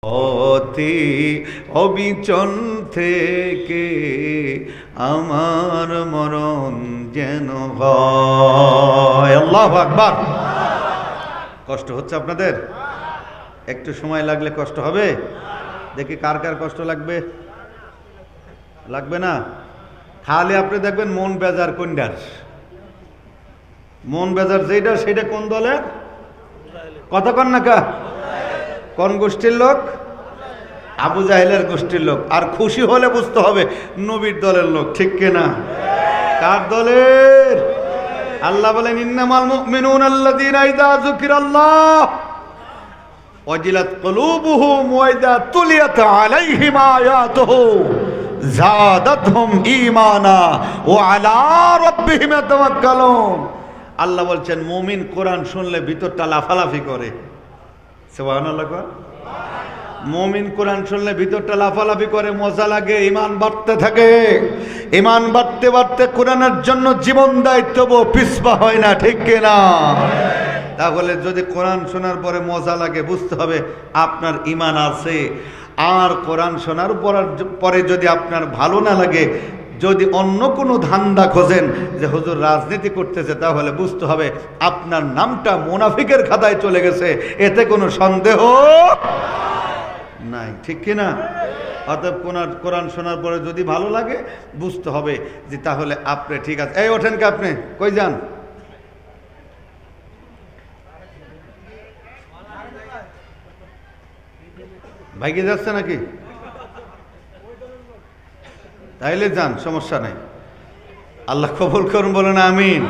অতি অবিচল থেকে আমার মরণ যেন হয়। আল্লাহু আকবার। কষ্ট হচ্ছে আপনাদের? একটু সময় লাগলে কষ্ট হবে? দেখি কার কার কষ্ট লাগবে। লাগবে না? খালি আপনি দেখবেন মন বেজার কোনটার, মন বেজার যেটা সেটা কোন দলের কথা কন না কা, কোন গোষ্ঠীর লোক? আবু জাহেলের গোষ্ঠীর লোক। আর খুশি হলে বুঝতে হবে নবীর দলের লোক, ঠিক কিনা? কার দলের? আল্লাহ বলেন ইন্নামাল মুমিনুনা আল্লাযীনা ইযা যুকিরাল্লাহ ওয়াজিলাত কুলুবুহুম ওয়া ইযা তুলিয়াত আলাইহিম আয়াতুহু যাদাতহুম ঈমানা ওয়া আলা রাব্বিহিম ইয়াতাওয়াক্কালুন। আল্লাহ বলছেন মুমিন কোরআন শুনলে ভিতরটা লাফালাফি করে। সুবহানাল্লাহ। মুমিন কোরআন শুনলে ভিতরটা লাফালাফি করে, মজা লাগে, ঈমান বাড়তে থাকে। ঈমান বাড়তে বাড়তে কোরআনের জন্য জীবন দায়িত্ব পিছপা হয় না, ঠিক কিনা? তাহলে যদি কোরআন শোনার পরে মজা লাগে বুঝতে হবে আপনার ঈমান আছে। আর কোরআন শোনার পরে যদি আপনার ভালো না লাগে, যদি অন্য কোনো ধান্দা খোঁজেন যে হুজুর রাজনীতি করতেছে, তাহলে বুঝতে হবে আপনার নামটা মুনাফিকের খাতায় চলে গেছে, এতে কোনো সন্দেহ নাই, ঠিক কিনা? অতএব কোরআন শোনার পরে যদি ভালো লাগে বুঝতে হবে যে তাহলে আপনি ঠিক আছে। এই ওঠেন কি আপনি? কই যান? ভাইকে যাচ্ছে নাকি? তাইলে যান, সমস্যা নাই। আল্লাহ কবুল করুন, বলেন আমিন।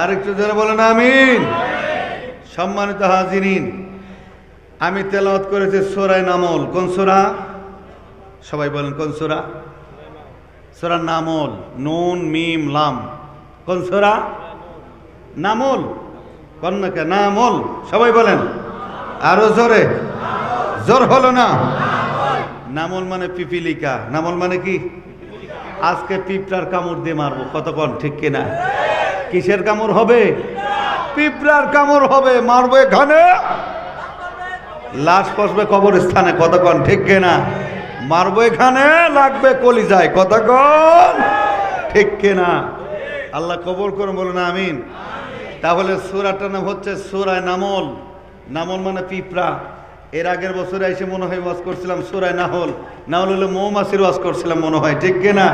আর একটু জোরে বলেন আমিন। সম্মানিত হাজিরিন, আমি তেলাওয়াত করেছি সূরা নামল। কোন সূরা? সবাই বলেন কোন সূরা? সূরা নামল, নুন মিম লাম। কোন সূরা? নামল। কোন না কে? নামল। সবাই বলেন আরো জোরে। জোর হলো না? নামল মানে পিপিলিকা। নামল মানে কি? আজকে পিঁপড়ার কামড় দিয়ে মারবো, কতক্ষণ, ঠিক কিনা? কিসের কামড় হবে? পিঁপড়ার কামড় হবে, মারবো এখানে, লাশ পচবে কবরস্থানে, কতক্ষণ, ঠিক কিনা? মারবো এখানে, লাগবে কলিজায়, কতক্ষণ, ঠিক কিনা? আল্লাহ কবুল করুন, বলুন আমিন। তাহলে সূরাটার নাম হচ্ছে সূরা নামল। নামল মানে পিঁপড়া। এর আগের বছরে এসে মনে হয় ওয়াজ করছিলাম সূরা নাহল। নাহল হলো মৌমাছির ওয়াজ করছিলাম মনে হয়, ঠিক কিনা?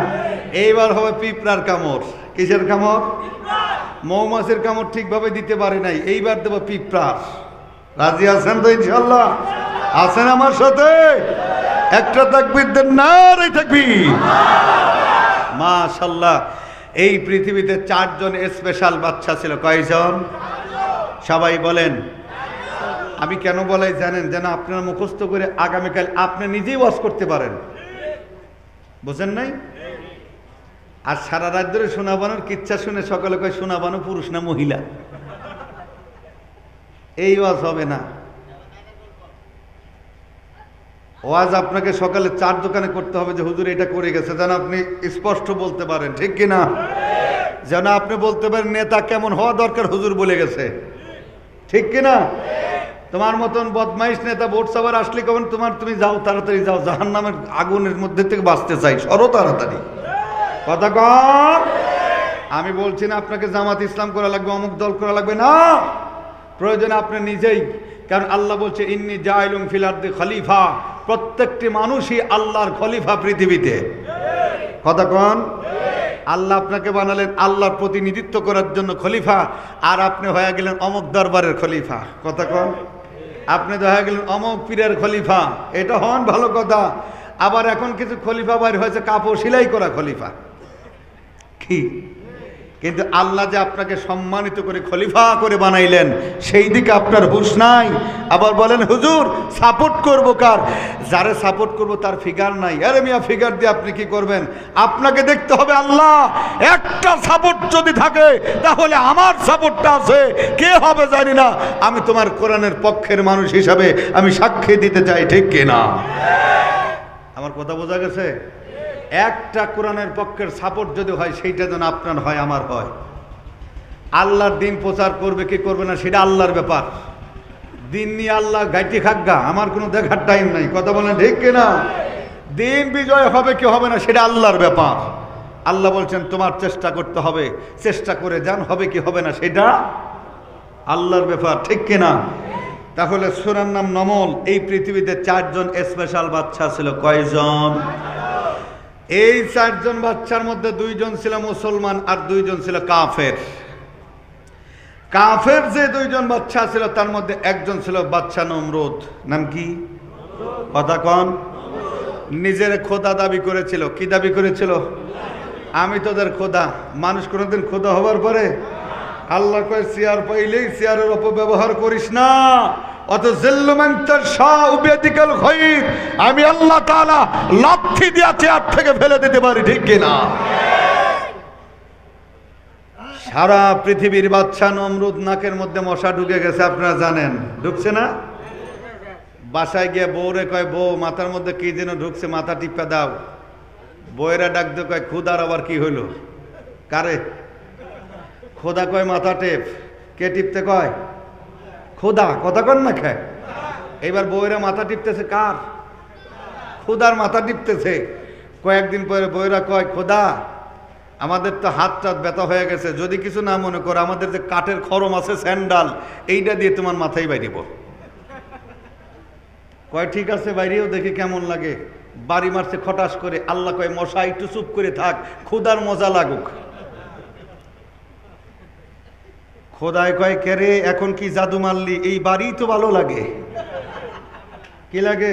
এইবার হবে পিঁপড়ার কামড়। কিসের কামড়? মৌমাছির কামড় ঠিকভাবে দিতে পারি নাই, এইবার দেবো পিঁপড়ার। রাজি আছেন তো ইনশাআল্লাহ? আছেন আমার সাথে? একটা তাকবীর দেন, নারে তাকবীর। মাশাআল্লাহ। এই পৃথিবীতে 4 জন স্পেশাল বাচ্চা ছিল। কয়জন? সবাই বলেন। আমি কেন বলাই জানেন? যেন আপনারা মুখস্থ করে আগামীকাল আপনি নিজেই ওয়াজ করতে পারেন। বুঝেন নাই? আর সারা রাত ধরে শোনাবানোর কিচ্ছা শুনে সকালে কয় শোনাবানো পুরুষ না মহিলা। এই ওয়াজ হবে না। ওয়াজ আপনাকে সকালে 4 দোকানে করতে হবে যে হুজুর এটা করে গেছে, যেন আপনি স্পষ্ট বলতে পারেন, ঠিক কিনা? যেন আপনি বলতে পারেন নেতা কেমন হওয়া দরকার হুজুর বলে গেছে, ঠিক কিনা? তোমার মতন বদমাইশ নেতা ভোট সবার আসলে কেমন তুমি যাও, তাড়াতাড়ি যাও, জাহান্নামের আগুনের মধ্যে থেকে বাঁচতে চাই, সরো তাড়াতাড়ি, কথা কম। আমি বলছি না আপনাকে জামাত ইসলাম করা লাগবে, অমুক দল করা লাগবে না। প্রয়োজনে আপনি নিজেই, কারণ আল্লাহ বলছে ইন্নী জাইলুম ফিল আরদি খলিফা। প্রত্যেকটি মানুষই আল্লাহর খলিফা পৃথিবীতে, কথা কন। আল্লাহ আপনাকে বানালেন আল্লাহর প্রতিনিধিত্ব করার জন্য খলিফা, আর আপনি হয়ে গেলেন অমুক দরবারের খলিফা, কথা কন। আপনি হয়ে গেলেন অমুক পীরের খলিফা, এটা হন ভালো কথা। আবার এখন কিছু খলিফা বাইর হয়েছে কাপড় সেলাই করা খলিফা, কি? কিন্তু আল্লাহ যে আপনাকে সম্মানিত করে খলিফা করে বানাইলেন, সেই দিকে আপনার হুঁশ নাই। আবার বলেন হুজুর সাপোর্ট করব কার? যারে সাপোর্ট করব তার ফিগার নাই। আরে মিয়া, ফিগার দিয়ে আপনি কি করবেন? আপনাকে দেখতে হবে আল্লাহ একটা সাপোর্ট যদি থাকে তাহলে আমার সাপোর্টটা আছে, কে হবে জানি না। আমি তোমার কোরআনের পক্ষের মানুষ হিসাবে আমি সাক্ষী দিতে চাই, ঠিক কিনা? আমার কথা বোঝা গেছে? একটা কোরআনের পক্ষের সাপোর্ট যদি হয় সেইটা যেন আপনার হয়, আমার হয়। আল্লাহর দিন প্রচার করবে কি করবে না সেটা আল্লাহর ব্যাপার। দিন নিয়ে আল্লাহ গাইতে খাগা, আমার কোনো দেখার টাইম নাই। কথা বলেন ঠিক কিনা? দিন বিজয় হবে কি হবে না সেটা আল্লাহর ব্যাপার। আল্লাহ বলছেন তোমার চেষ্টা করতে হবে, চেষ্টা করে যান, হবে কি হবে না সেটা আল্লাহর ব্যাপার, ঠিক কিনা? তাহলে সূরার নাম নমল। এই পৃথিবীতে 4 জন স্পেশাল বাচ্চা ছিল। কয়জন? এই 4 জন বাচ্চার মধ্যে 2 জন ছিল মুসলমান আর 2 জন ছিল কাফের। কাফের যে 2 জন বাচ্চা ছিল তার মধ্যে একজন ছিল বাচ্চা নমরুদ। নাম কি? কথা কন। নিজের খোদা দাবি করেছিল। কি দাবি করেছিল? আমি তোদের খোদা। মানুষ কোনোদিন খোদা হবার পরে? আল্লাহ কয় চেয়ার পাইলেই চেয়ারের অপব্যবহার করিস না। অত জিল্লুমান্তার শাহ উবেদিকাল খৈর, আমি আল্লাহ তাআলা লাঠি দিয়া চেয়ার থেকে ফেলে দিতে পারি, ঠিক কিনা? সারা পৃথিবীর বাচ্চা নমরুদ নাকের মধ্যে মশা ঢুকে গেছে, আপনারা জানেন। ঢুকছে না? বাসায় গিয়ে বউরে কয়, বউ মাথার মধ্যে কি যেন ঢুকছে, মাথা টিপা দাও। বউয়েরা ডাক দিয়ে কয়, খুদার আবার কি হইল? কারে? খোদা কয় মাথা টেপ। কে টিপতে কয়? খোদা। কথা কন না খায়। এইবার বউয়েরা মাথা টিপতেছে কার? খোদার মাথা টিপতেছে। কয়েকদিন পরে বউয়েরা কয়, খোদা আমাদের তো হাত টাত ব্যথা হয়ে গেছে, যদি কিছু না মনে করো আমাদের যে কাঠের খরম আছে স্যান্ডাল, এইটা দিয়ে তোমার মাথায় বাইরিব। কয় ঠিক আছে, বাইরেও দেখি কেমন লাগে। বাড়ি মারছে খটাস করে। আল্লাহ কয়, মশা একটু চুপ করে থাক, খোদার মজা লাগুক। খোদায় কয়, কেরে এখন কি জাদু মারলি? এই বাড়ি তো ভালো লাগে। কি লাগে?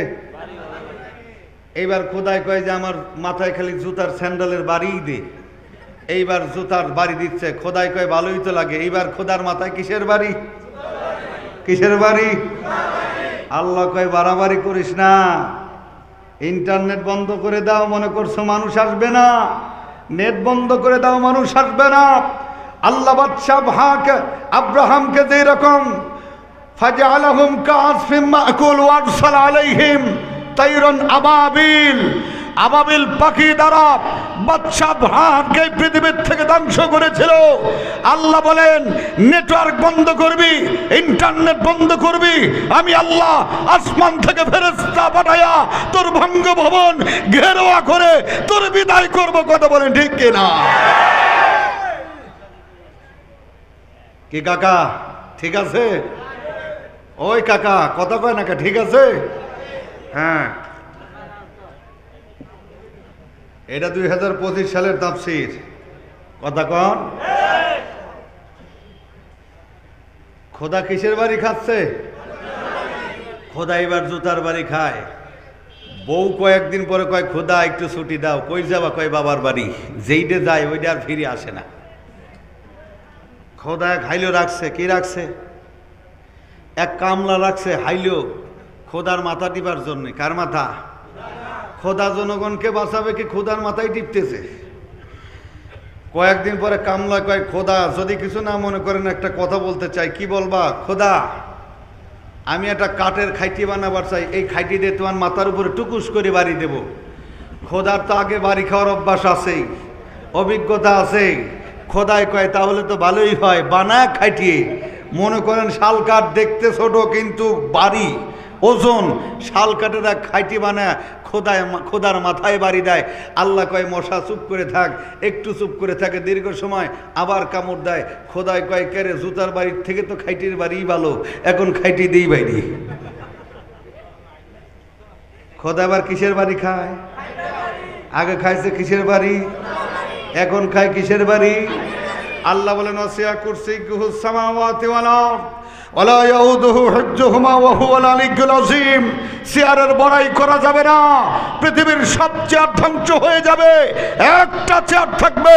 এইবার খোদায় কয় যে আমার মাথায় খালি জুতার স্যান্ডেলের বাড়িই দে। এইবার জুতার বাড়ি দিচ্ছে। খোদায় কয় ভালোই তো লাগে। এইবার খোদার মাথায় কিসের বাড়ি? কিসের বাড়ি? আল্লাহ কয় বাড়াবাড়ি করিস না, ইন্টারনেট বন্ধ করে দাও, মনে করছো মানুষ আসবে না। নেট বন্ধ করে দাও, মানুষ আসবে না। আল্লাহ বাদশাহ ভাগ আব্রাহামকে যে রকম ফাজআলাহুম কাআসফিম মাকুল ওয়ারসাল আলাইহিম তাইরুন আবাবিল, আবাবিল পাখি দ্বারা বাদশাহ ভাগকে পৃথিবীর থেকে ধ্বংস করেছিল। আল্লাহ বলেন নেটওয়ার্ক বন্ধ করবি, ইন্টারনেট বন্ধ করবি, আমি আল্লাহ আসমান থেকে ফেরেশতা পাঠায়া তোর ভঙ্গ ভবন ঘেরোয়া করে তোর বিদায় করব। কথা বলেন ঠিক কিনা? কি কাকা ঠিক আছে? ওই কাকা কথা কয় না, ঠিক আছে? হ্যাঁ, এটা 2025 সালের তাফসীর। কথা কন। খোদা কিসের বাড়ি খাচ্ছে? খোদা এবার জুতার বাড়ি খায়। বউ কয়েকদিন পরে কয়, খোদা একটু ছুটি দাও। কই যাবা? কয় বাবার বাড়ি। যেইটা যায় ওইটা আর ফিরে আসে না। খোদা এক হাইলো রাখছে। কি রাখছে? এক কামলা রাখছে হাইলো খোদার মাথা টিপার জন্য। কার মাথা? খোদা জনগণকে বাঁচাবে কি খোদার মাথায় টিপতেছে। কয়েকদিন পরে কামলা কয়, খোদা যদি কিছু না মনে করেন একটা কথা বলতে চাই। কি বলবা? খোদা আমি একটা কাঠের খাইটি বানাবার চাই, এই খাইটি দিয়ে তোমার মাথার উপরে টুকুস করে বাড়ি দেব। খোদার তো আগে বাড়ি খাওয়ার অভ্যাস আছেই, অভিজ্ঞতা আছে। খোদায় কয় তাহলে তো ভালোই হয়, বানায় খাইটিয়ে। মনে করেন শাল কাঠ দেখতে ছোট কিন্তু বাড়ি ওজন, শাল কাঠের এক খাইটি বানায় খোদার মাথায় বাড়ি দেয়। আল্লাহ কয় মশা চুপ করে থাক, একটু চুপ করে থাকে দীর্ঘ সময়, আবার কামড় দেয়। খোদায় কয় কেরে জুতার বাড়ির থেকে তো খাইটির বাড়িই ভালো, এখন খাইটি দিই বাইরি। খোদা আবার কিসের বাড়ি খায়? আগে খাইছে কিসের বাড়ি, এখন খায় কিসের বাড়ি? আল্লাহ বলেন ওয়াসিয়া কুরসিয়্যুহু সামাওয়াতি ওয়াল আরদ ওয়ালা ইয়াউদুহু হিফযুহুমা ওয়া হুয়াল আলিয়্যুল আযীম। চেয়ারের বড়াই করা যাবে না, পৃথিবীর সব চেয়ার ধ্বংস হয়ে যাবে, একটা চেয়ার থাকবে।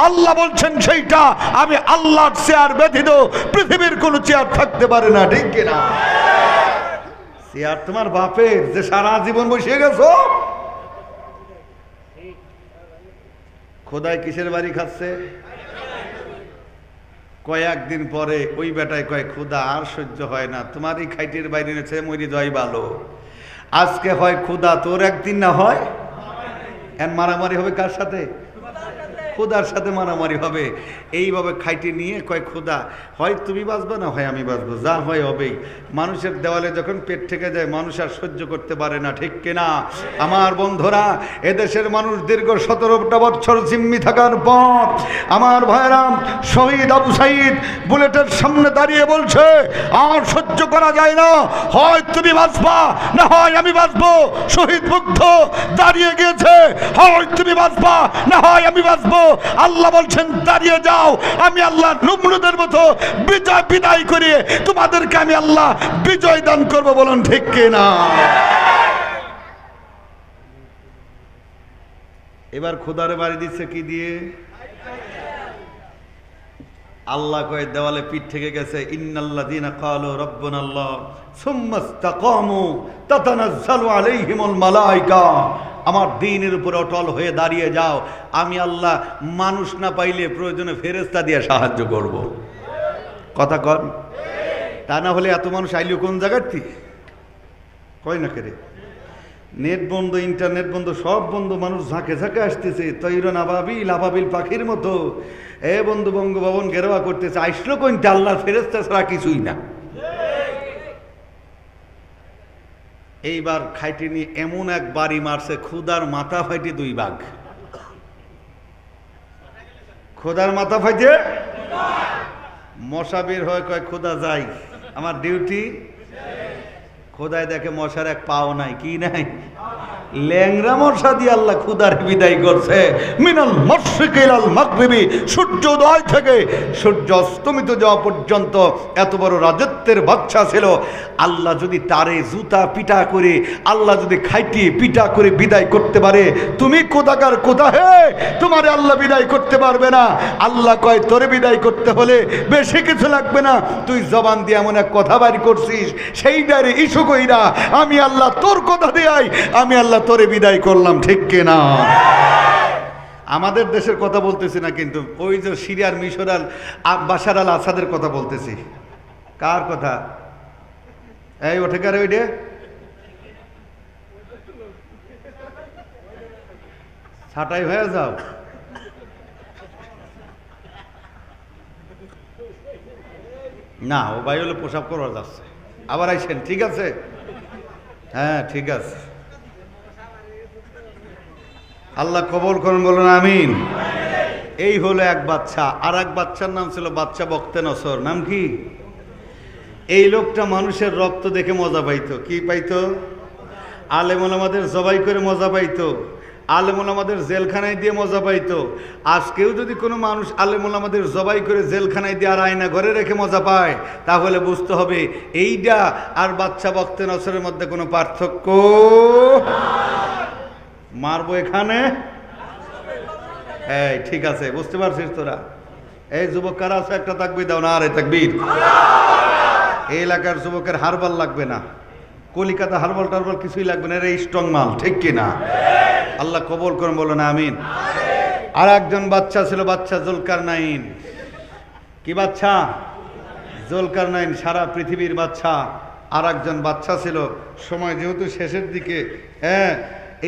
আল্লাহ বলছেন সেইটা আমি আল্লাহর চেয়ার ব্যতীত পৃথিবীর কোনো চেয়ার থাকতে পারে না, ঠিক কিনা? চেয়ার তোমার বাপের, যে সারা জীবন বসে গেছো। খোদায় কিসের বাড়ি খাচ্ছে? কয়েকদিন পরে ওই বেটায় কয়, খোদা আর সহ্য হয় না, তোমার এই খাইটির বাইরে নেছে মরি যাই ভালো। আজকে হয় খোদা তোর একদিন না হয়, এন মারামারি হবে কার সাথে? খোদার সাথে মারামারি হবে। এইভাবে খাইতে নিয়ে কয় খোদা হয় তুমি বাঁচবে না হয় আমি বাঁচবো, যা হয় হবেই। মানুষের দেওয়ালে যখন পেট থেকে যায় মানুষ আর সহ্য করতে পারে না, ঠিক কিনা? আমার বন্ধুরা, এদেশের মানুষ দীর্ঘ 17টা বছর জিম্মি থাকার পর আমার ভাইরা শহীদ আবু সাইদ বুলেটের সামনে দাঁড়িয়ে বলছে আর সহ্য করা যায় না, হয় তুমি বাঁচবা না হয় আমি বাঁচবো। শহীদ মুগ্ধ দাঁড়িয়ে গিয়েছে, হয় তুমি বাঁচবা না হয় আমি বাঁচবো। আল্লাহ বলছেন দাঁড়িয়ে যাও, আমি আল্লাহ নমরুদের মতো বিদায় করিয়ে তোমাদেরকে আমি আল্লাহ বিজয় দান করবো। বলুন ঠিক কিনা? এবার খোদারে বাড়ি দিচ্ছে কি দিয়ে? আল্লাহ কয় দেওয়ালে পিঠ থেকে গেছে, ইন্নাল্লাযীনা ক্বালু রাব্বুনাল্লাহ সুম্মা ইসতাকামু তাতানাজ্জালু আলাইহিমুল মালায়েকা। আমার দ্বীনের উপরে অটল হয়ে দাঁড়িয়ে যাও, আমি আল্লাহ মানুষ না পাইলে প্রয়োজনে ফেরেশতা দিয়ে সাহায্য করব। কথা কন, তা না হলে এত মানুষ আইলেও কোন জায়গার থেকে কয় না কেরে? নেট বন্ধ, ইন্টারনেট বন্ধ, সব বন্ধ, মানুষ ঝাঁকে ঝাঁকে আসতেছে তৈরন আবাবিল আবাবিল পাখির মতো। এ বন্ধু বঙ্গভবন ঘেরোয়া করতেছে, আসলো কোনটা? আল্লাহর ফেরেশতা ছাড়া কিছুই না। এইবার খাইটি নিয়ে এমন এক বাড়ি মারছে, ক্ষুদার মাথা ফাইটে 2 ভাগ। খোদার মাথা ফাইটে মশা বের হয়, কয় খোদা যাই, আমার ডিউটি। খোদায় দেখে মশার এক পাও নাই, কি নাই, ল্যাংরা মশা দিয়ে আল্লাহ খুদার বিদায় করছে। মিনাল মাশরিকি ইলাল মাগরিবি, সূর্যোদয় থেকে সূর্য অস্তমিত যাওয়া পর্যন্ত এত বড় রাজত্বের বাদশা ছিল। আল্লাহ যদি তারে জুতা পিটা করে, আল্লাহ যদি খাইটিয়ে পিটা করে বিদায় করতে পারে, তুমি কোথাকার কোথা হে, তোমারে আল্লাহ বিদায় করতে পারবে না। আল্লাহ কয় তোরে বিদায় করতে হলে বেশি কিছু লাগবে না, তুই জবান দিয়ে এমন এক কথা বাড়ি করছিস, সেইটারে ইস্যু কইরা আমি আল্লাহ তোর কথা দেয়াই আমি আল্লাহ তোরে বিদায় করলাম, ঠিক কিনা? আমাদের দেশের কথা বলতেছি না, কিন্তু ওই যে সিরিয়ার মিশর আল বাশার আল আসাদের কথা বলতেছি। কার কথা? এই ওঠে কারে ওইটে? ছাটাই হয়ে যাও। না, ও ভাই হলে পোশাক করা যাচ্ছে, আবার আইসেন, ঠিক আছে? হ্যাঁ ঠিক আছে, আল্লাহ কবুল করুন, বলুন আমিন। এই হলো এক বাচ্চা। আর এক বাচ্চার নাম ছিল বাচ্চা বক্তে নসর। নাম কি? এই লোকটা মানুষের রক্ত দেখে মজা পাইতো। কি পাইতো? আলেম ওলামাদের জবাই করে মজা পাইতো, আলেম ওলামাদের জেলখানায় দিয়ে মজা পাইতো। আজকেও যদি কোনো মানুষ আলেম ওলামাদের জবাই করে জেলখানায় দিয়ে আর আয়না ঘরে রেখে মজা পায়, তাহলে বুঝতে হবে এইটা আর বাচ্চা বক্তে নসরের মধ্যে কোনো পার্থক্য। মারবো এখানে, এই ঠিক আছে, বুঝতে পারছিস তোরা? এই যুবক কারা আছে একটা তাকবীর দাও না। আরে তাকবীর! এই এলাকার যুবকের হারবাল লাগবে না, কলিকাতা হারবাল টারবাল কিছুই লাগবে না, এর স্ট্রং মাল, ঠিক কিনা? আল্লাহ কবুল করুন, বলুন আমিন। আর একজন বাচ্চা ছিল, বাচ্চা জুলকারনাইন। কি বাচ্চা? জুলকারনাইন, সারা পৃথিবীর বাচ্চা। আর একজন বাচ্চা ছিল, সময় যেহেতু শেষের দিকে, হ্যাঁ,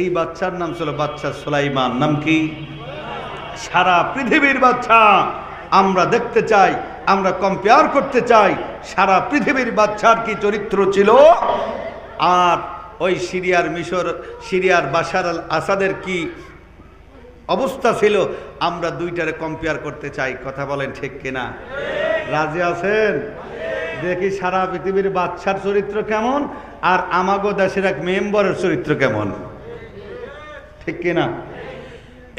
এই বাচ্চার নাম ছিল বাচ্চা সুলাইমান। নাম কি? সারা পৃথিবীর বাচ্চা। আমরা দেখতে চাই, আমরা কম্পেয়ার করতে চাই সারা পৃথিবীর বাচ্চার কি চরিত্র ছিল আর ওই সিরিয়ার মিশর, সিরিয়ার বাশার আল আসাদের কি অবস্থা ছিল। আমরা দুইটারে কম্পেয়ার করতে চাই। কথা বলেন ঠিক কিনা? রাজি আছেন? দেখি সারা পৃথিবীর বাচ্চার চরিত্র কেমন আর আমাগো দেশের এক মেম্বারের চরিত্র কেমন, ঠিক কিনা?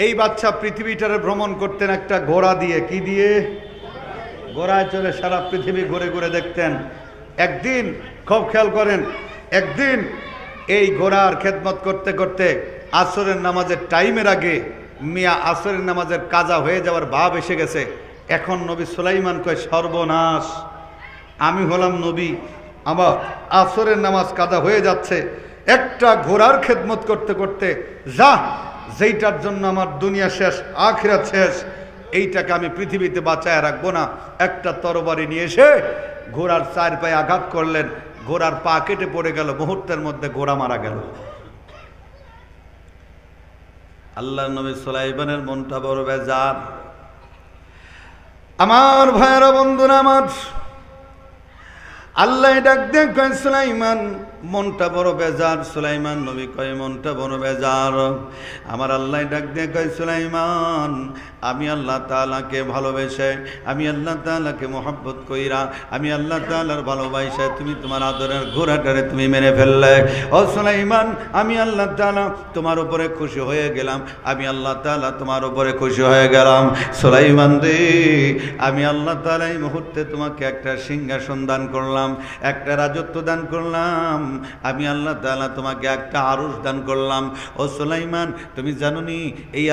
এই বাচ্চা পৃথিবীটারে ভ্রমণ করতেন একটা ঘোড়া দিয়ে। কি দিয়ে? ঘোড়ায় চলে সারা পৃথিবী ঘুরে ঘুরে দেখতেন। একদিন, খুব খেয়াল করেন, একদিন এই ঘোড়ার খেদমত করতে করতে আসরের নামাজের টাইমের আগে মিয়া আসরের নামাজের কাজা হয়ে যাওয়ার ভাব এসে গেছে। এখন নবী সুলাইমান কয় সর্বনাশ, আমি হলাম নবী, আমার আসরের নামাজ কাজা হয়ে যাচ্ছে, একটা ঘোড়ার খেদমত করতে করতে যা, যেইটার জন্য আমার দুনিয়া শেষ, আখিরাত শেষ, এইটাকে আমি পৃথিবীতে বাঁচায় রাখবো না। একটা তরবারি নিয়ে এসে ঘোড়ার 4 পায়ে আঘাত করলেন, ঘোড়ার পা কেটে পড়ে গেল, মুহূর্তের মধ্যে ঘোড়া মারা গেল। আল্লাহর নবী সুলাইমানের মনটা বড় বেজার। আমার ভাইয়েরা, বন্ধুরা আমার, আল্লাহ ডাক দিয়ে কয় সুলাইমান মনটা বড় বেজার। সুলাইমান নবী কয় মনটা বড় বেজার। আমার আল্লাহ ডাক দিয়ে কয় সুলাইমান, আমি আল্লাহ তাআলাকে ভালোবেসে, আমি আল্লাহ তাআলাকে মহব্বত কইরা, আমি আল্লাহ তাআলার ভালোবাসে তুমি তোমার আদরের ঘোড়াটারে তুমি মেরে ফেললে। ও সুলাইমান, আমি আল্লাহ তাআলা তোমার উপরে খুশি হয়ে গেলাম, আমি আল্লাহ তাআলা তোমার উপরে খুশি হয়ে গেলাম। সুলাইমান রে, আমি আল্লাহ তাআলা এই মুহূর্তে তোমাকে একটা সিংহাসন দান করলাম, একটা রাজত্ব দান করলাম, আমি আল্লাহ তাআলা তোমাকে একটা আরশ দান করলাম। ও সুলাইমান, তুমি জানো নি এই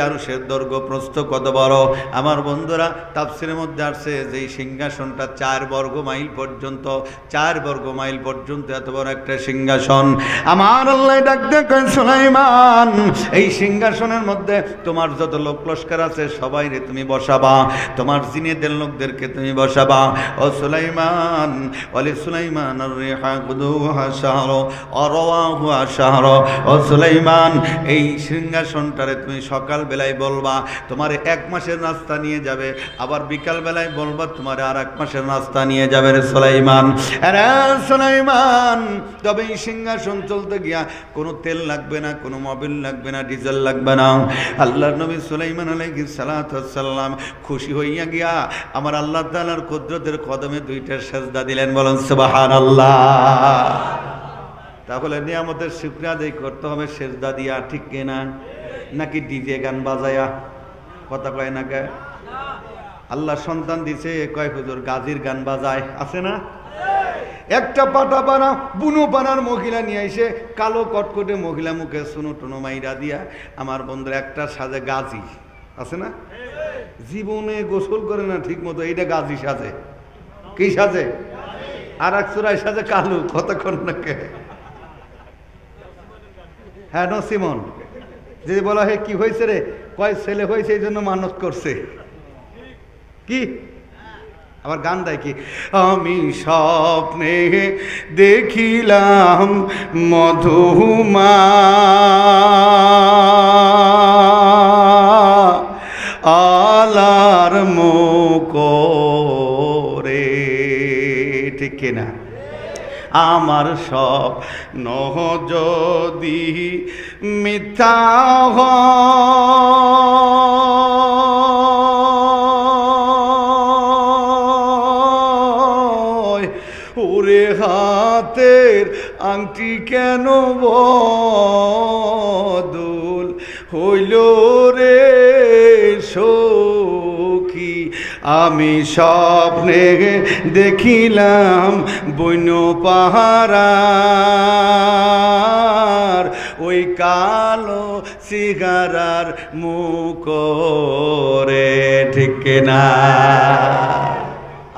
আরশের দৈর্ঘ্য প্রস্থ কত বড়? আমার বন্ধুরা, তাফসীরের মধ্যে আসছে যে এই সিংহাসনটা 4 বর্গ মাইল পর্যন্ত, 4 বর্গ মাইল পর্যন্ত এত বড় একটা সিংহাসন। আমার আল্লাহ ডাক দিয়ে কয় সুলাইমান, এই সিংহাসনের মধ্যে তোমার যত লোক লস্কর আছে সবাইরে তুমি বসাবা, তোমার জিনেদের লোকদেরকে তুমি বসাবা। ও সুলাইমান, ওয়ালি সুলাইমান আর-রিহা গুদুহা শাহর অরওয়াহু শাহর। ও সুলাইমান, এই সিংহাসনটারে তুমি সকাল বেলায় বলবা তোমার 1 মাসের নাস্তা নিয়ে যাবে, আবার বিকাল বেলায় বলবা তোমার আর 1 মাসের নাস্তা নিয়ে যাবে রে সুলাইমান। আরে সুলাইমান, তবে এই সিংহাসন চলতে গিয়া কোনো তেল লাগবে না, কোনো মোবিল লাগবে না, ডিজেল লাগবে না। আল্লাহর নবী সুলাইমান আলাইহিস সালাতু ওয়াস সালাম খুশি হইয়া গিয়া আমার আল্লাহ তাআলার কুদরতের কদমে 2টা সেজদা দিলেন। বলেন সুবহানাল্লাহ। তাহলে নিয়ামতের শুকরিয়া আদায় করতে হবে সেজদা দিয়া, ঠিক কিনা? নাকি ডিজে গান বাজায়া? কথা কয় না কে? আল্লাহ সন্তান দিছে, কয় হুজুর গাজির গান বাজায়, আছে না? একটা পাটা পানা বুনো পানার মহিলা নিয়ে এসে কালো কটকটে মহিলা মুখে সুনো টুনো মাইরা দিয়া আমার বন্ধুরা একটা সাজে গাজি, আছে না? জীবনে গোসল করে না ঠিক মতো, এইটা গাজি সাজে। কি সাজে? আর এক চূড়ায় সাজে কালু। কতক্ষণ নাকি? হ্যাঁ নসিমন, যদি বলা হয় কি হয়েছে রে, কয় ছেলে হয়েছে এই জন্য মানত করছে। কি আবার গান দেয় কি, আমি স্বপ্নে দেখিলাম মধুমা আলার মুখরে, ঠিক কিনা? আমার স্বপ্ন যদি মিথ্যা হয়, ওরে হাতের আংটি কেন বদল হইল রে সখী, আমি স্বপ্নে দেখিলাম বন্য পাহারার ওই কালো সিগারার মুখরে, ঠিক না?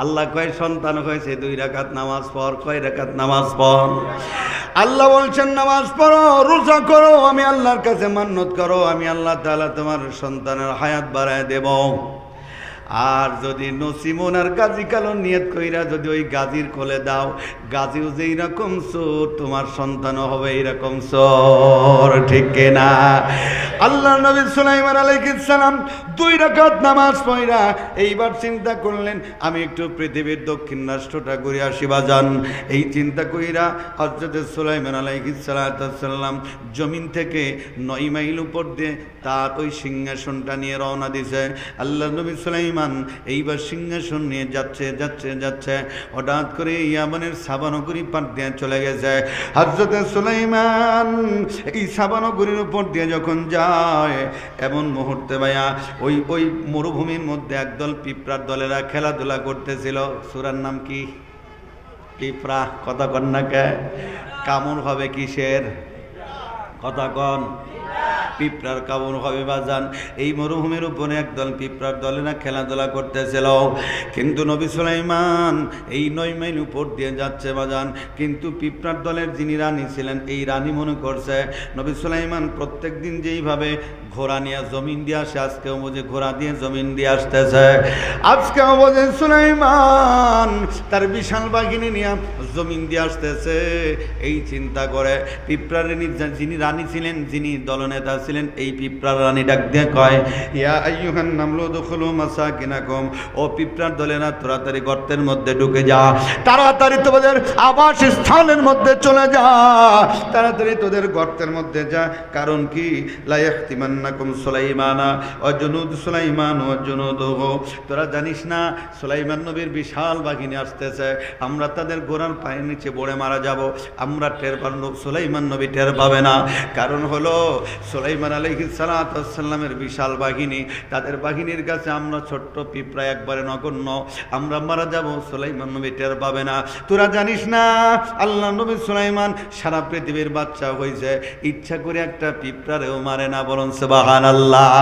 আল্লাহ কয় সন্তান হয়েছে 2 রাকাত নামাজ পড়। কয় রাকাত নামাজ পড়? আল্লাহ বলছেন নামাজ পড়ো, রোজা করো, আমি আল্লাহর কাছে মান্নত করো, আমি আল্লাহ তাআলা তোমার সন্তানের হায়াত বাড়ায় দেব। আর যদি নসিমন আর গাজী কালো নিয়ত কইরা যদি ওই গাজীর কোলে দাও, গাজীও যেই রকম চোর তোমার সন্তানও হবে এইরকম চোর, ঠিক কিনা? আল্লাহ নবী সুলাইমান আলাইহিস সালাম 2 রাকাত নামাজ পড়া এইবার চিন্তা করলেন আমি একটু পৃথিবীর দক্ষিণ রাষ্ট্রটা ঘুরে আসি বাজান। এই চিন্তা কইরা হযরত সুলাইমান আলাইহিস সালাম জমিন থেকে 9 মাইল উপর দিয়ে তার ওই সিংহাসনটা নিয়ে রওনা দিছে। আল্লাহ নবী সুলাইমান এইবার সিংহাসন নিয়ে যাচ্ছে, হঠাৎ করে ইয়ামানের সাবা নগরী পার দিয়ে চলে গেছে। হযরত সুলাইমান এই সাবা নগরীর উপর দিয়ে যখন যায়, এমন মুহূর্তে ভাইয়া ওই মরুভূমির মধ্যে একদল পিঁপড়ার দলেরা খেলাধুলা করতেছিল। সূরার নাম কি? পিঁপড়া। কথা কন না কে? কামড় হবে কিসের? কথা কন। পিঁপড়ার কামড় হবে বাজান। এই মরুভূমির উপরে একদল পিঁপড়ার দলেরা খেলাধুলা করতেছিল। কিন্তু নবী সুলাইমান এই 9 মাইল উপর দিয়ে যাচ্ছে বাজান, কিন্তু পিঁপড়ার দলের যিনি রানী ছিলেন, এই রানী মনে করছে নবী সুলাইমান প্রত্যেক দিন যেইভাবে ঘোড়া নিয়ে জমিন দিয়ে আসে, আজকেও বুঝে ঘোড়া দিয়ে জমিন দিয়ে আসতেছে। আজকেও বুঝে সুলাইমান তার বিশাল বাহিনী নিয়ে জমিন দিয়ে আসতেছে। এই চিন্তা করে পিঁপড়ার যিনি রানী ছিলেন, যিনি দলনেতা ছিলেন। এই পিঁপড়ার রানী ডাক দিয়ে কয়, ইয়া আইয়ুহান নামলু দুখুলু মাসাকিনাকুম, ও পিঁপড়ার দলেরা তাড়াতাড়ি গর্তের মধ্যে ঢুকে যা, তাড়াতাড়ি তোমাদের আবাস স্থানের মধ্যে চলে যা, তাড়াতাড়ি তোদের গর্তের মধ্যে যা। কারণ কি, লা ইয়াখতিমান্নাকুম সুলাইমানা ওয়া জুনুদ সুলাইমান ওয়া জুনুদুহু, তোরা জানিস না সুলাইমান নবীর বিশাল বাহিনী আসতেছে, আমরা তাদের গোড়ার পায়ের নিচে পড়ে মারা যাব। আমরা টের পারব, সুলাইমান নবী টের পাবে না। কারণ হলো সুলাইমান আলাইহিস সালাতু ওয়াস সালামের বিশাল বাহিনী, তাদের বাহিনীর কাছে আমরা ছোট্ট পিঁপড়া একবারে নগণ্য, আমরা মারা যাব, সুলাইমান নবী টের পাবে না। তোরা জানিস না আল্লাহ নবী সুলাইমান সারা পৃথিবীর বাদশা হয়েছে, ইচ্ছা করে একটা পিঁপড়ারেও মারে না। বলুন সুবহানাল্লাহ।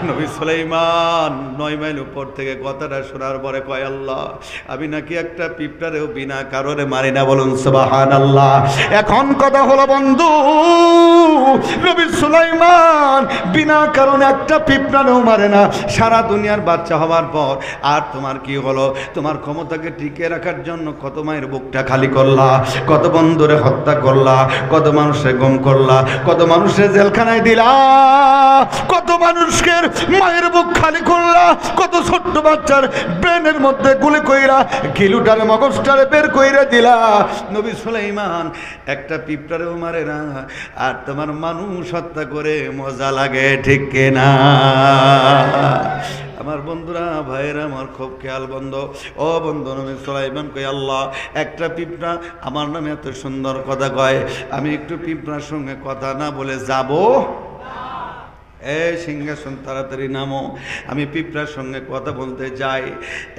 নবী সুলাইমান 9 মাইল উপর থেকে কথাটা শোনার পরে কয়, আল্লাহ আমি নাকি একটা পিঁপড়ারেও বিনা কারণে মারি না। বলুন সুবহানাল্লাহ। এখন কথা হলো বন্ধু, নবী সুলাইমান বিনা কারণে একটা পিঁপড়ারেও মারে না, সারা দুনিয়ার বাদশা হওয়ার পর। আর তোমার কি হলো, তোমার ক্ষমতাকে টিকে রাখার জন্য কত মায়ের বুকটা খালি করলা, কত বন্ধুরে হত্যা করলা, কত মানুষের গুম করলা, কত মানুষের জেলখানায় দিলা, কত মানুষকে মায়ের বুক খালি করলা, কত ছোট্ট বাচ্চার ব্রেনের মধ্যে গুলি কইরা গিলুটার মগজটারে বের কইরা দিলা। নবী সুলাইমান একটা পিঁপড়ারেও মারে না, আর তোমার মানুষ হত্যা করে মজা লাগে, ঠিক কিনা? আমার বন্ধুরা, ভাইয়েরা আমার খুব খেয়াল বন্ধ, ও বন্ধু, নবী সুলাইমান কই, আল্লাহ একটা পিঁপড়া আমার নামে এত সুন্দর কথা কয়, আমি একটু পিঁপড়ার সঙ্গে কথা না বলে যাব? সিংহাসন তাড়াতাড়ি নামো, আমি পিঁপড়ার সঙ্গে কথা বলতে যাই।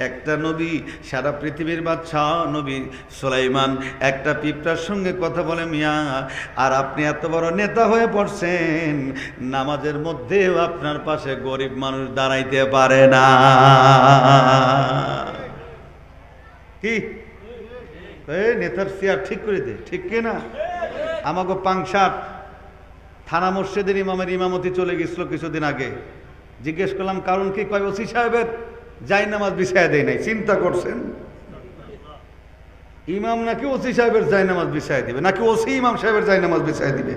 একটা নবী, সারা পৃথিবীর বাদশা নবী সুলাইমান একটা পিঁপড়ার সঙ্গে কথা বলে মিয়া, আর আপনি এত বড় নেতা হয়ে পড়ছেন, নামাজের মধ্যেও আপনার পাশে গরিব মানুষ দাঁড়াইতে পারে না। কি নেতার চেয়ার ঠিক করে দে, ঠিক কিনা? আমাকে পাংশাট থানা মসজিদের ইমামের ইমামতি চলে গেছিল কিছুদিন আগে, জিজ্ঞেস করলাম কারণ কি, কয় ওসি সাহেবের জায় নামাজ বিছায়া দেয় নাই। চিন্তা করছেন, ইমাম নাকি ওসি সাহেবের জায় নামাজ বিছায়া দিবে, নাকি ওসি ইমাম সাহেবের জায় নামাজ বিছায়া দিবে?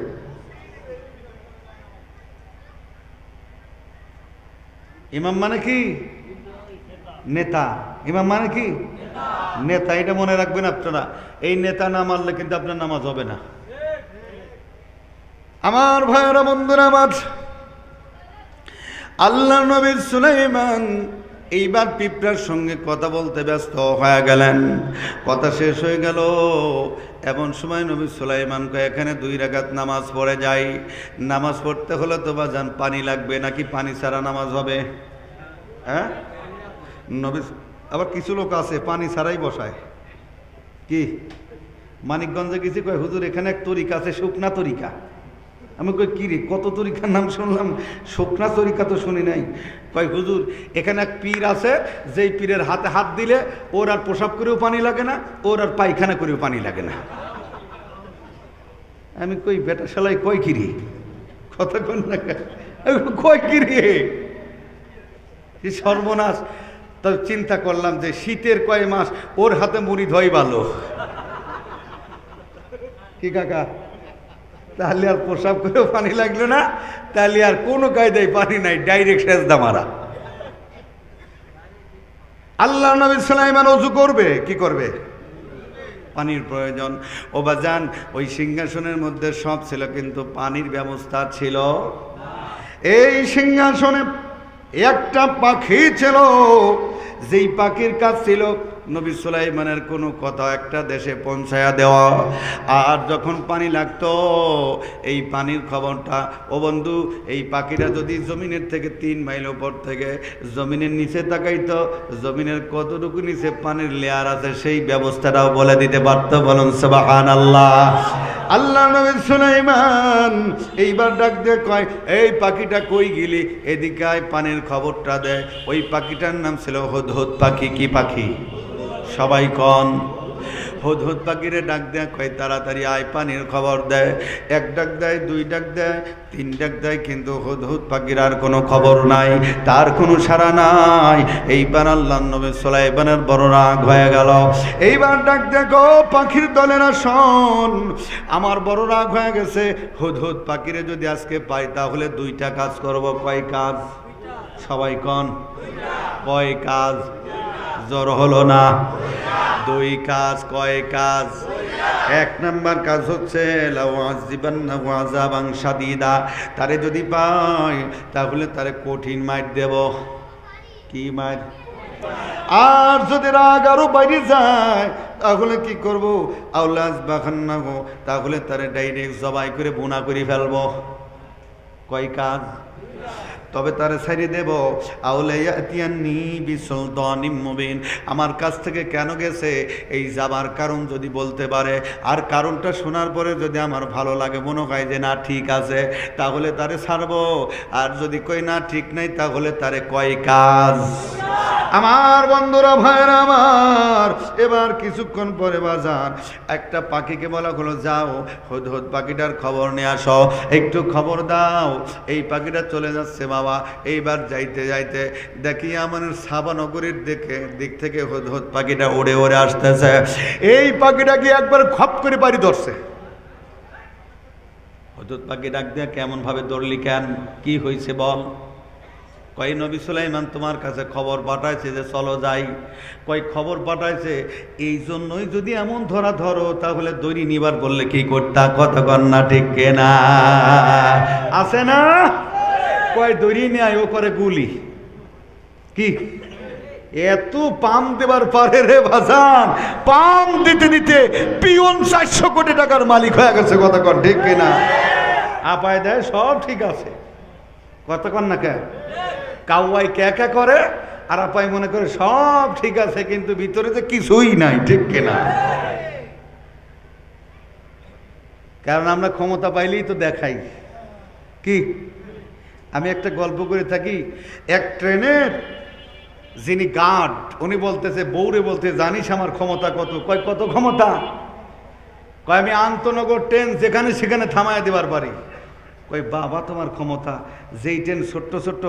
ইমাম মানে কি? নেতা। ইমাম মানে কি? নেতা। এটা মনে রাখবেন আপনারা, এই নেতা না মানলে কিন্তু আপনার নামাজ হবে না। আমার ভাইয়েরা, বন্ধুরা আমার, আল্লাহ নবী সুলাইমান এইবার পিঁপড়ার সঙ্গে কথা বলতে ব্যস্ত হয়ে গেলেন। কথা শেষ হয়ে গেল, এমন সময় নবী সুলাইমান কয়, এখানে 2 রাকাত নামাজ পড়ে যাই। নামাজ পড়তে হলে তো বাজান পানি লাগবে, নাকি পানি ছাড়া নামাজ হবে? হ্যাঁ, নবী আবার কিছু লোক আছে পানি ছাড়াই বসায়। কি মানিকগঞ্জে কিছু কয়, হুজুর এখানে এক তরিকা আছে, শুকনা তরিকা। আমি কই কি রে, কত তরিকার নাম শুনলাম, শুকনা তরিকা তো শুনি নাই। কয় হুজুর এখানে এক পীর আছে, যেই পীরের হাতে হাত দিলে ওর আর প্রসাব করেও পানি লাগে না, ওর আর পায়খানা করেও পানি লাগে না। আমি কই বেটা শালাই কয় কি রে, কথা কন না, কয় কি রে, সর্বনাশ। তো চিন্তা করলাম যে শীতের কয় মাস ওর হাতে মুড়ি ধোয় ভালো। কি কাকা, তাহলে আর প্রসাব করেও পানি লাগলো না, তাহলে আর কোনো কায়দায় পানি নাই, ডাইরেক্ট সেজদা মারা। আল্লাহ নবী সুলাইমান ওযু করবে, কি করবে? পানির প্রয়োজন। ও বাজান, ওই সিংহাসনের মধ্যে সব ছিল, কিন্তু পানির ব্যবস্থা ছিল। এই সিংহাসনে একটা পাখি ছিল, যেই পাখির কাজ ছিল নবী সুলাইমানের কোনো কথা একটা দেশে পৌঁছায়া দেওয়া। আর যখন পানি লাগতো, এই পানির খবরটা, ও বন্ধু, এই পাখিটা যদি জমিনের থেকে 3 মাইল উপর থেকে জমিনের নিচে তাকাইতো, জমিনের কতটুকু নিচে পানির লেয়ার আছে সেই ব্যবস্থাটাও বলে দিতে পারতো। বলুন সুবহানাল্লাহ। আল্লাহ নবী সুলাইমান এইবার ডাক দিয়ে কয়, এই পাখিটা কই গেলি, এদিকে আয়, পানির খবরটা দেয়। ওই পাখিটার নাম ছিল হুদহুদ পাখি। কি পাখি? সবাই কন। হুদহুদ পাখিরে ডাক দেয়, কয় তাড়াতাড়ি আয়, পানির খবর দেয়। এক ডাক দেয়, দুই ডাক দেয়, তিন ডাক দেয়, কিন্তু হুদহুদ পাখির আর কোনো খবর নাই, তার কোনো সাড়া নাই। এইবার আল্লাহর নবী সুলাইমানের বড় রাগ হয়ে গেল। এইবার ডাক দেখো পাখির দলেরা, শোন, আমার বড় রাগ হয়ে গেছে। হুদহুদ পাখিরে যদি আজকে পাই তাহলে দুইটা কাজ করব। কয় কাজ? সবাই কন। কয় কাজ? জোর হলো না। দুই কাজ। কয় কাজ? এক নাম্বার কাজ হচ্ছে লাউআযিবান্নাহু আযাবান শাদীদা, তারে যদি পাই তাহলে তারে কঠিন মার দেব। কি মার? আর যদি রাগ আরো বাইরে যায় তাহলে কি করব? আউলাযবাখান্নাহু, তাহলে তারে ডাইরেক্ট জবাই করে বুনা করে ফেলবো। কয় কাজ? তবে তারে ছাড়িয়ে দেব। আউলায়াতিয়ান্নি বিসুলতানিম মুবিন, আমার কাছ থেকে কেন গেছে এই যাবার কারণ যদি বলতে পারে, আর কারণটা শোনার পরে যদি আমার ভালো লাগে, মনে হয় যে না ঠিক আছে, তাহলে তারে ছাড়বো। আর যদি কই না ঠিক নাই, তাহলে তারে কয় কাজ? আমার বন্ধুরা, ভাইরা আমার, এবার কিছুক্ষণ পরে বাজার একটা পাখিকে বলা হলো, যাও হুদহুদ পাখিটার খবর নিয়ে আসো, একটু খবর দাও। এই পাখিটা চলে যাচ্ছে বাবা। এইবার যাইতে যাইতে দেখি আমার সাবা নগরীর দিক থেকে হুদহুদ পাখিটা উড়ে উড়ে আসতেছে। এই পাখিটা কি একবার খপ করে বাড়ি ধরছে। হুদহুদ পাখি ডাক দিয়ে, কেমন ভাবে ধরলি কেন? কি হয়েছে বল? কয় নবী সুলাইমান তোমার কাছে খবর পাঠাইছে যে চলো যাই। কয় খবর পাঠাইছে এই জন্যই, যদি এমন ধরা ধরো তাহলে দড়ি নিবার বললে কি করতা? কথা কন না ঠিক কেনা? আছে না? কয় দড়ি নেয়, ও করে গুলি। কি এত পাম দেবার পারে রে বাজান? পাম দিতে দিতে পিয়ন 400 কোটি টাকার মালিক হয়ে গেছে। কথা কন ঠিক কেনা? আপায় দেয় সব ঠিক আছে। কথা কন না কেন? কাউয়াই ক্যাকা করে আর আপাই মনে করে সব ঠিক আছে, কিন্তু ভিতরে যে কিছুই নাই। ঠিক কিনা? কারণ আমরা ক্ষমতা পাইলেই তো দেখাই। কি আমি একটা গল্প করে থাকি, এক ট্রেনের যিনি গার্ড উনি বলতেছে, বউরে বলতে, জানিস আমার ক্ষমতা কত? কয় কত ক্ষমতা? কয় আমি আন্তনগর ট্রেন যেখানে সেখানে থামায় দেবার পারি। কই বাবা তোমার ক্ষমতা, যেই ট্রেন ছোট্ট ছোট্ট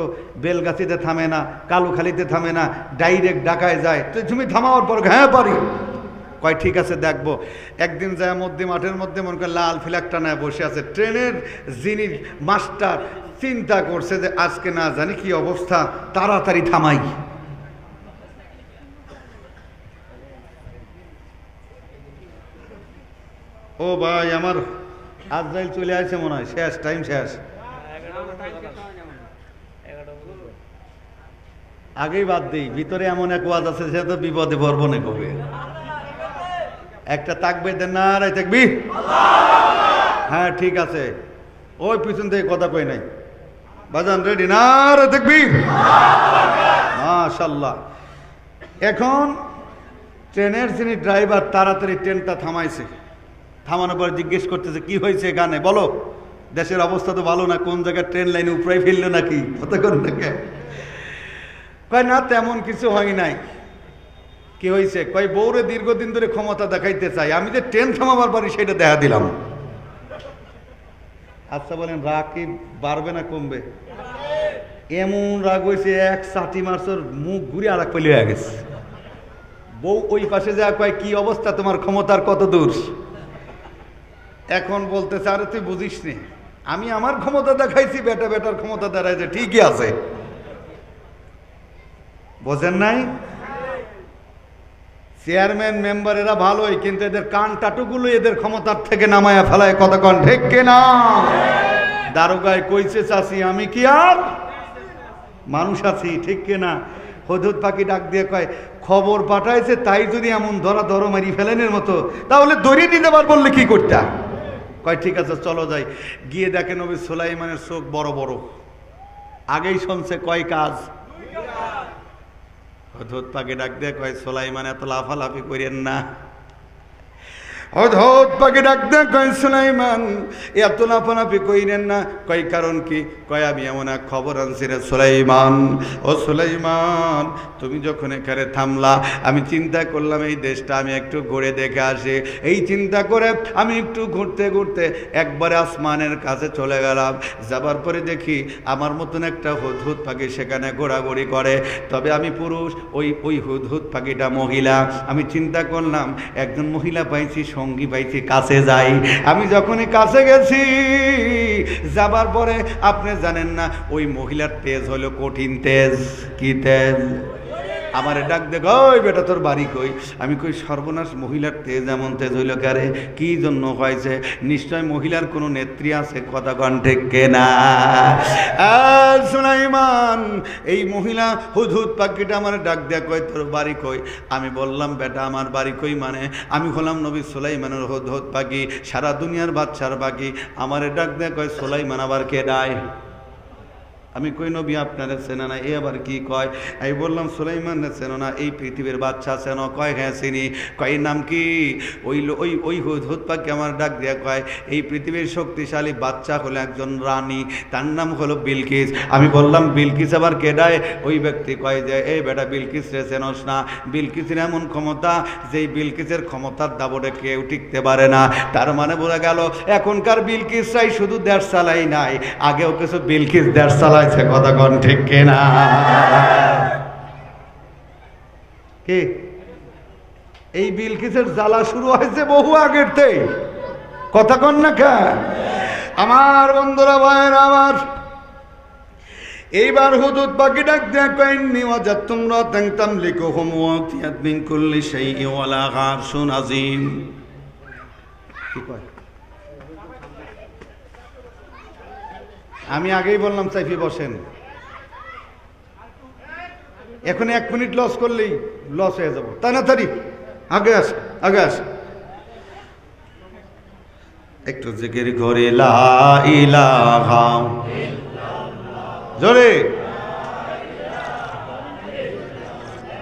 বেলগাছিতে থামে না, কালুখালিতে থামে না, ডাইরেক্ট ঢাকায় যায়, তো তুমি থামাওয়ার পর হ্যাঁ পারি। কয় ঠিক আছে দেখবো। একদিন যায় মধ্যে মাঠের মধ্যে মনে করে লাল ফ্ল্যাগটা নেয় বসে আছে। ট্রেনের যিনি মাস্টার চিন্তা করছে যে আজকে না জানি কি অবস্থা, তাড়াতাড়ি থামাই। ও ভাই আমার আজরাইল চলে আসছে মনে হয়, শেষ টাইম শেষ। আগেই বাদ দিই, ভিতরে এমন এক ওয়াজ আছে সে তো বিপদে পড়বো না কবে। একটা তাকবীর দেন না, রাই তাকবীর। হ্যাঁ ঠিক আছে, ওই পিছন থেকে কথা কই নাই। বাজান রেডি না, রাই তাকবীর। মাশাআল্লাহ। এখন ট্রেনের যিনি ড্রাইভার তাড়াতাড়ি ট্রেনটা থামাইছে। থামানোর পর জিজ্ঞেস করতেছে কি হয়েছে এখানে, বলো। দেশের অবস্থা তো ভালো না, কোন জায়গায় ট্রেন লাইনে উপরে ফেললো নাকি? কতক্ষণ থেকে কয় না তেমন কিছু হয় নাই। কি হয়েছে? কয় বউরে দীর্ঘদিন ধরে ক্ষমতা দেখাইতে চাই, আমি যে ট্রেন থামাবার পারি সেটা দেখা দিলাম। আচ্ছা বলেন রাগ কি বাড়বে না কমবে? এমন রাগ হয়েছে, এক চাটি মারছর মুখ ঘুরে আর এক পেলে হয়ে গেছে। বউ ওই পাশে যা কয় কি অবস্থা তোমার ক্ষমতার কত দূর? এখন বলতেছে আরে তুই বুঝিস নি, আমি আমার ক্ষমতা দেখাইছি, বেটা বেটার ক্ষমতা দাঁড়াইছে, ঠিকই আছে। বোঝেন নাই? চেয়ারম্যান মেম্বার এরা ভালোই, কিন্তু এদের কান টাটুগুলো এদের ক্ষমতার থেকে নামায়া ফেলায়। কথা কন ঠিক কিনা? দারোগায় কইছে চাচি আমি কি আর মানুষ আছি? ঠিক কিনা? হুদহুদ পাখি ডাক দিয়ে কয় খবর পাঠাইছে, তাই যদি এমন ধরো মারি ফেলেনের মতো, তাহলে দড়িয়ে নিতে পার বললে কি করতা? কয় ঠিক আছে চলো যাই। গিয়ে দেখে নবী সুলাইমানের চোখ বড় বড়। আগেই শুনছে কয় কাজ? হুদহুদ পাখি ডাক দিয়ে কয় সুলাইমান এত লাফালাফি করেন না, হুদহুদ পাখি ডাক দেয়, কয় সুলাইমান এত লাফালাফি কইরেন না। কয় কারণ কি? কয় আমি এমন এক খবর আনছি রে সুলাইমান। ও সুলাইমান, তুমি যখন এখানে থামলা আমি চিন্তা করলাম এই দেশটা আমি একটু ঘুরে দেখে আসি। এই চিন্তা করে আমি একটু ঘুরতে ঘুরতে একবারে আসমানের কাছে চলে গেলাম। যাবার পরে দেখি আমার মতন একটা হুদহুদ পাখি সেখানে ঘোরাঘুরি করে, তবে আমি পুরুষ, ওই হুদহুদ পাখিটা মহিলা। আমি চিন্তা করলাম একজন মহিলা পাইছি, সঙ্গী পাইছি, কাছে যাই। আমি যখনই কাছে গেছি, যাবার পরে আপনি জানেন না ওই মহিলার তেজ হলো কঠিন তেজ। কি তেজ? আমারে ডাক দেখ, ওই বেটা তোর বাড়ি কই? আমি কই সর্বনাশ, মহিলার তেজ এমন তেজ হইল কারে? কি জন্য হয়েছে? নিশ্চয় মহিলার কোনো নেত্রী আছে, কথা কন ঠিক কেনা? সুলাইমান, এই মহিলা হুদহুদ পাখিটা আমার ডাক দেয়া কয় তোর বাড়ি কই? আমি বললাম বেটা আমার বাড়ি কই মানে আমি হলাম নবী সুলাইমানের হুদহুদ পাখি, সারা দুনিয়ার বাদশার পাখি। আমারে ডাক দেয়া কয় সুলাইমান আবার কে ডায়? আমি কই নবী আপনারা চেনা না। এ আবার কি কয়? আমি বললাম সুলাইমান চেনো না? এই পৃথিবীর বাচ্চা চেনো? কয় হ্যাঁ চিনি। কয় নাম কি? ওই হুদহুদ পাখি আমার ডাক দিয়া কয় এই পৃথিবীর শক্তিশালী বাচ্চা হলো একজন রানী, তার নাম হলো বিলকিস। আমি বললাম বিলকিস আবার কেডায়? ওই ব্যক্তি কয় যে এই বেটা বিলকিস রে চেনস না? বিলকিসের এমন ক্ষমতা যেই বিলকিসের ক্ষমতার দাবড়ে কেউ টিকতে পারে না। তার মানে বোঝা গেল এখনকার বিলকিসরাই শুধু দেশ চালাই নাই, আগেও কিছু বিলকিস দেশ চালায়। কথা কন ঠিক কিনা? কি এই বিলকিসের জ্বালা শুরু হয়েছে বহু আগের থেকে, কথা কন না কেন? আমার বন্ধুরা ভাইয়েরা আমার, এইবার হুদহুদ পাখি ডাক দেয়া কয়নি ওয়াজাত তোমরা তাংতাম লিখো হোম ওয়াতিয়াত মিন কুল্লি শাইই ওয়ালা গারসুন আযীম। কি কয়? আমি আগেই বললাম সাইফি বসেন, এখন 1 মিনিট লস করলেই লস হয়ে যাব। তাড়াতাড়ি আগে আস, আগে আস। একটু জিকির করে লা ইলাহা ইল্লাল্লাহ জোরে।